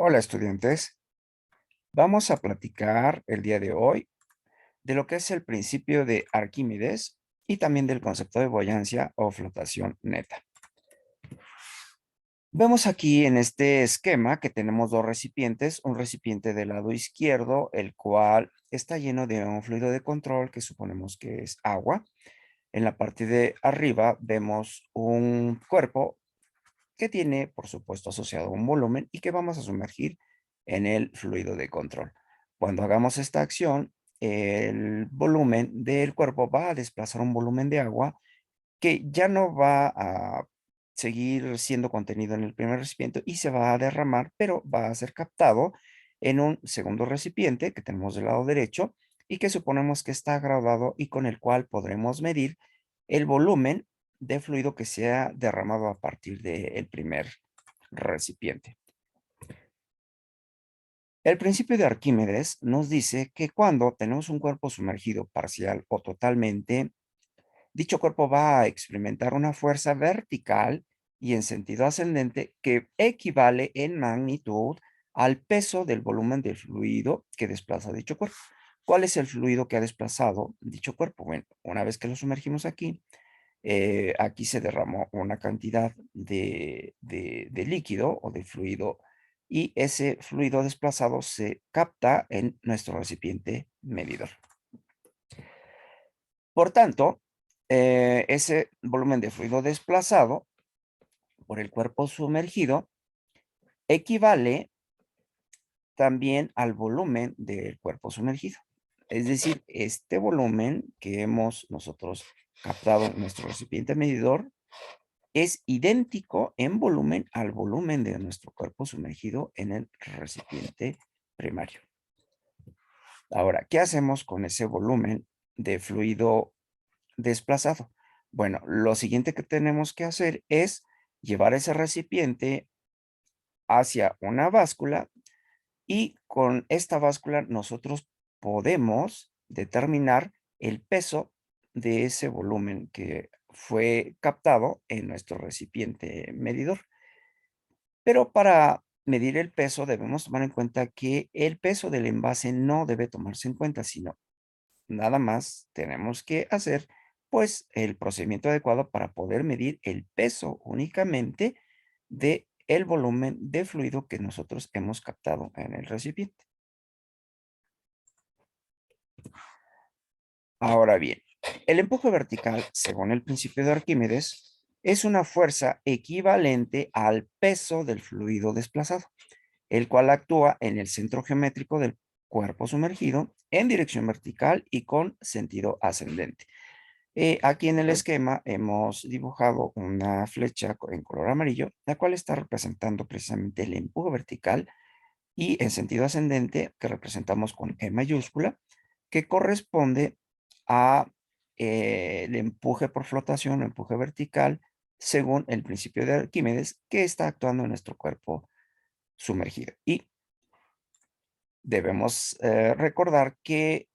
Hola estudiantes, vamos a platicar el día de hoy de lo que es el principio de Arquímedes y también del concepto de buoyancia o flotación neta. Vemos aquí en este esquema que tenemos dos recipientes, un recipiente del lado izquierdo, el cual está lleno de un fluido de control que suponemos que es agua. En la parte de arriba vemos un cuerpo que tiene, por supuesto, asociado un volumen y que vamos a sumergir en el fluido de control. Cuando hagamos esta acción, el volumen del cuerpo va a desplazar un volumen de agua que ya no va a seguir siendo contenido en el primer recipiente y se va a derramar, pero va a ser captado en un segundo recipiente que tenemos del lado derecho y que suponemos que está graduado y con el cual podremos medir el volumen de fluido que se ha derramado a partir del primer recipiente. El principio de Arquímedes nos dice que cuando tenemos un cuerpo sumergido parcial o totalmente, dicho cuerpo va a experimentar una fuerza vertical y en sentido ascendente que equivale en magnitud al peso del volumen del fluido que desplaza dicho cuerpo. ¿Cuál es el fluido que ha desplazado dicho cuerpo? Bueno, una vez que lo sumergimos aquí, aquí se derramó una cantidad de líquido o de fluido y ese fluido desplazado se capta en nuestro recipiente medidor. Por tanto, ese volumen de fluido desplazado por el cuerpo sumergido equivale también al volumen del cuerpo sumergido. Es decir, este volumen que hemos nosotros captado en nuestro recipiente medidor es idéntico en volumen al volumen de nuestro cuerpo sumergido en el recipiente primario. Ahora, ¿qué hacemos con ese volumen de fluido desplazado? Bueno, lo siguiente que tenemos que hacer es llevar ese recipiente hacia una báscula y con esta báscula nosotros podemos determinar el peso de ese volumen que fue captado en nuestro recipiente medidor. Pero para medir el peso debemos tomar en cuenta que el peso del envase no debe tomarse en cuenta, sino nada más tenemos que hacer, pues, el procedimiento adecuado para poder medir el peso únicamente de el volumen de fluido que nosotros hemos captado en el recipiente. Ahora bien, el empuje vertical, según el principio de Arquímedes, es una fuerza equivalente al peso del fluido desplazado, el cual actúa en el centro geométrico del cuerpo sumergido en dirección vertical y con sentido ascendente. Aquí en el esquema hemos dibujado una flecha en color amarillo, la cual está representando precisamente el empuje vertical y en sentido ascendente, que representamos con E mayúscula, que corresponde a el empuje por flotación o empuje vertical, según el principio de Arquímedes, que está actuando en nuestro cuerpo sumergido. Y debemos recordar que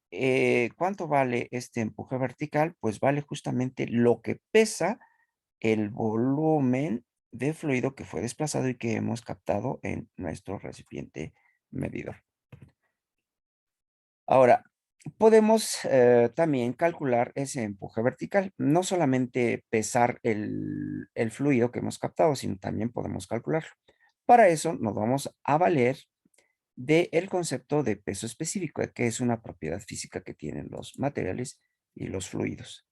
¿cuánto vale este empuje vertical? Pues vale justamente lo que pesa el volumen de fluido que fue desplazado y que hemos captado en nuestro recipiente medidor. Ahora, podemos también calcular ese empuje vertical, no solamente pesar el fluido que hemos captado, sino también podemos calcularlo. Para eso nos vamos a valer del concepto de peso específico, que es una propiedad física que tienen los materiales y los fluidos.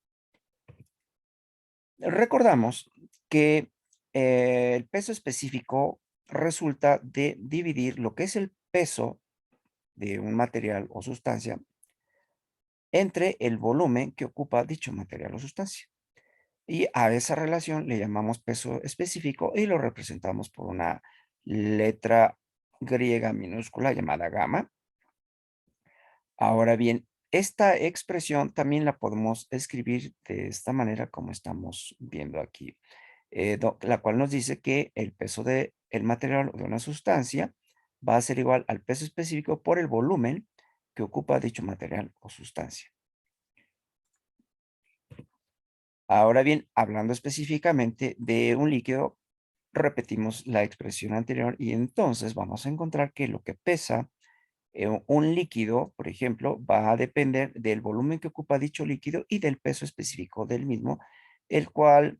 Recordamos que el peso específico resulta de dividir lo que es el peso de un material o sustancia entre el volumen que ocupa dicho material o sustancia. Y a esa relación le llamamos peso específico y lo representamos por una letra griega minúscula llamada gamma. Ahora bien, esta expresión también la podemos escribir de esta manera como estamos viendo aquí, la cual nos dice que el peso del material o de una sustancia va a ser igual al peso específico por el volumen que ocupa dicho material o sustancia. Ahora bien, hablando específicamente de un líquido, repetimos la expresión anterior y entonces vamos a encontrar que lo que pesa un líquido, por ejemplo, va a depender del volumen que ocupa dicho líquido y del peso específico del mismo, el cual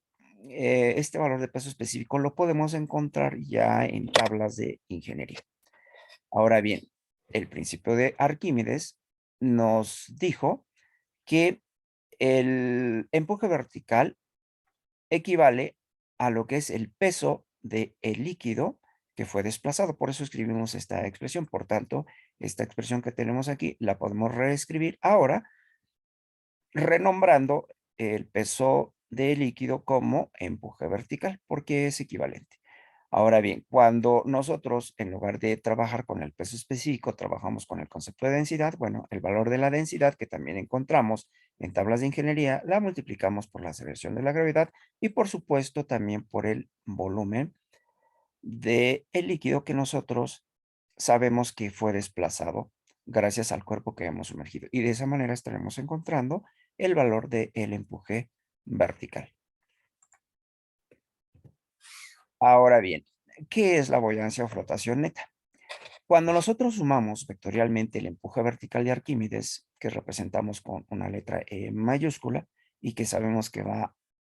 este valor de peso específico lo podemos encontrar ya en tablas de ingeniería. Ahora bien, el principio de Arquímedes nos dijo que el empuje vertical equivale a lo que es el peso del líquido que fue desplazado. Por eso escribimos esta expresión. Por tanto, esta expresión que tenemos aquí la podemos reescribir ahora renombrando el peso del líquido como empuje vertical, porque es equivalente. Ahora bien, cuando nosotros, en lugar de trabajar con el peso específico, trabajamos con el concepto de densidad, bueno, el valor de la densidad que también encontramos en tablas de ingeniería, la multiplicamos por la aceleración de la gravedad y por supuesto también por el volumen del líquido que nosotros sabemos que fue desplazado gracias al cuerpo que hemos sumergido. Y de esa manera estaremos encontrando el valor del empuje vertical. Ahora bien, ¿qué es la buoyancia o flotación neta? Cuando nosotros sumamos vectorialmente el empuje vertical de Arquímedes, que representamos con una letra E mayúscula y que sabemos que va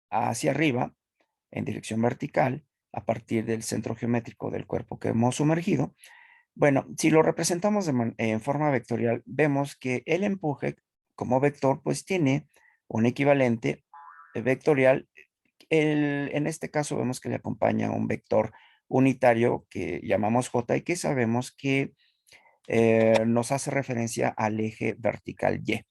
hacia arriba en dirección vertical a partir del centro geométrico del cuerpo que hemos sumergido, bueno, si lo representamos en forma vectorial, vemos que el empuje como vector pues tiene un equivalente vectorial. En este caso vemos que le acompaña un vector unitario que llamamos J y que sabemos que nos hace referencia al eje vertical Y.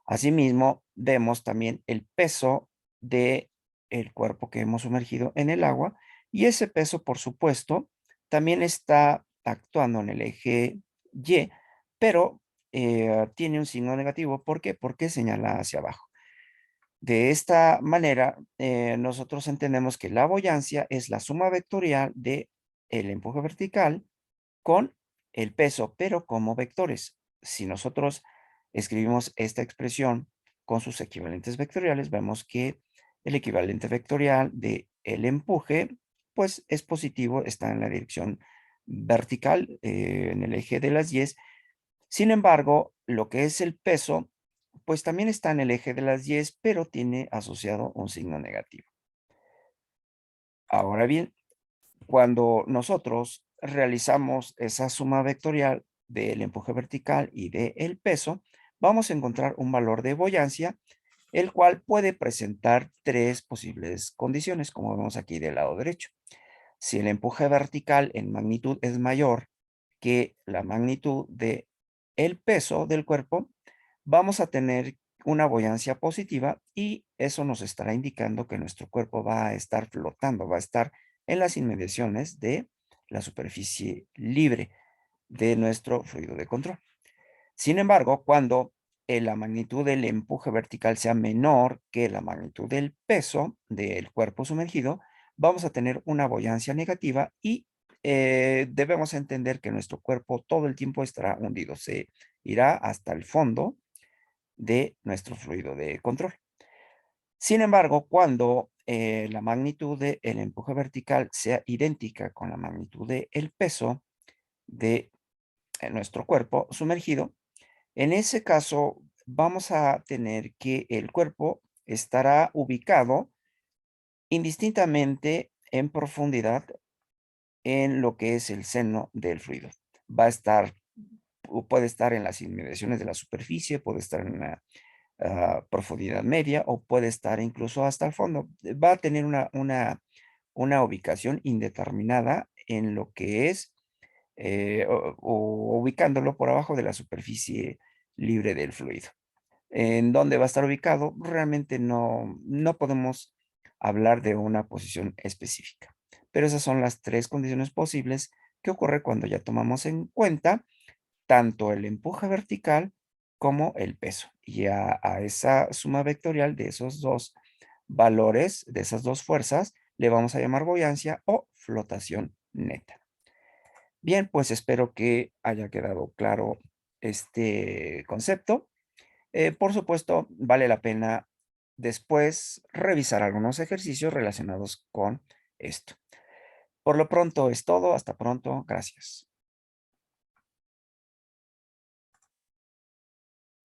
Asimismo, vemos también el peso de el cuerpo que hemos sumergido en el agua y ese peso, por supuesto, también está actuando en el eje Y, pero tiene un signo negativo. ¿Por qué? Porque señala hacia abajo. De esta manera, nosotros entendemos que la boyancia es la suma vectorial de el empuje vertical con el peso, pero como vectores. Si nosotros escribimos esta expresión con sus equivalentes vectoriales, vemos que el equivalente vectorial de el empuje, pues es positivo, está en la dirección vertical, en el eje de las Y. Sin embargo, lo que es el peso, pues también está en el eje de las Y, pero tiene asociado un signo negativo. Ahora bien, cuando nosotros realizamos esa suma vectorial del empuje vertical y del peso, vamos a encontrar un valor de boyancia, el cual puede presentar tres posibles condiciones, como vemos aquí del lado derecho. Si el empuje vertical en magnitud es mayor que la magnitud de el peso del cuerpo, vamos a tener una boyancia positiva y eso nos estará indicando que nuestro cuerpo va a estar flotando, va a estar en las inmediaciones de la superficie libre de nuestro fluido de control. Sin embargo, cuando la magnitud del empuje vertical sea menor que la magnitud del peso del cuerpo sumergido, vamos a tener una boyancia negativa y debemos entender que nuestro cuerpo todo el tiempo estará hundido, se irá hasta el fondo de nuestro fluido de control. Sin embargo, cuando la magnitud del empuje vertical sea idéntica con la magnitud del peso de nuestro cuerpo sumergido, en ese caso vamos a tener que el cuerpo estará ubicado indistintamente en profundidad en lo que es el seno del fluido. Va a estar, o puede estar en las inmediaciones de la superficie, puede estar en una profundidad media o puede estar incluso hasta el fondo. Va a tener una ubicación indeterminada en lo que es o ubicándolo por abajo de la superficie libre del fluido. ¿En dónde va a estar ubicado? Realmente no podemos hablar de una posición específica, pero esas son las tres condiciones posibles que ocurre cuando ya tomamos en cuenta tanto el empuje vertical como el peso. Y a esa suma vectorial de esos dos valores, de esas dos fuerzas, le vamos a llamar boyancia o flotación neta. Bien, pues espero que haya quedado claro este concepto. Por supuesto, vale la pena después revisar algunos ejercicios relacionados con esto. Por lo pronto es todo. Hasta pronto. Gracias.